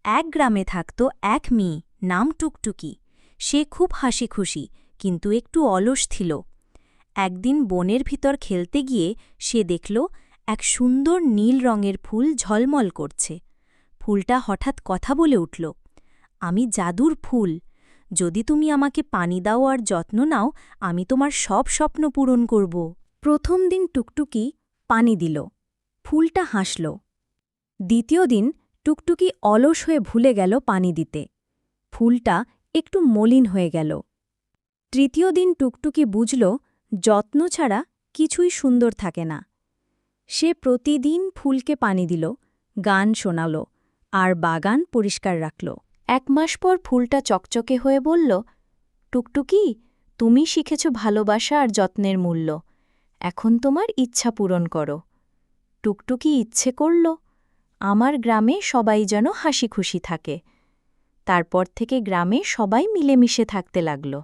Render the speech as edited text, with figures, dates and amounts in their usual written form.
এক গ্রামে থাকত এক মেয়ে, নাম টুকটুকি। সে খুব হাসি খুশি, কিন্তু একটু অলস ছিল। একদিন বনের ভিতর খেলতে গিয়ে সে দেখল এক সুন্দর নীল রঙের ফুল ঝলমল করছে। ফুলটা হঠাৎ কথা বলে উঠল, আমি জাদুর ফুল। যদি তুমি আমাকে পানি দাও আর যত্ন নাও, আমি তোমার সব স্বপ্ন পূরণ করব। প্রথম দিন টুকটুকি পানি দিল, ফুলটা হাসল। দ্বিতীয় দিন টুকটুকি অলস হয়ে ভুলে গেল পানি দিতে। ফুলটা একটু মলিন হয়ে গেল। তৃতীয় দিন টুকটুকি বুঝল যত্ন ছাড়া কিছুই সুন্দর থাকে না। সে প্রতিদিন ফুলকে পানি দিল, গান শোনাল আর বাগান পরিষ্কার রাখল। 1 মাস পর ফুলটা চকচকে হয়ে বলল, টুকটুকি, তুমি শিখেছ ভালোবাসা আর যত্নের মূল্য। এখন তোমার ইচ্ছা পূরণ করো। টুকটুকি ইচ্ছে করল, আমার গ্রামে সবাই যেন হাসি খুশি থাকে। তারপর থেকে গ্রামে সবাই মিলেমিশে থাকতে লাগল।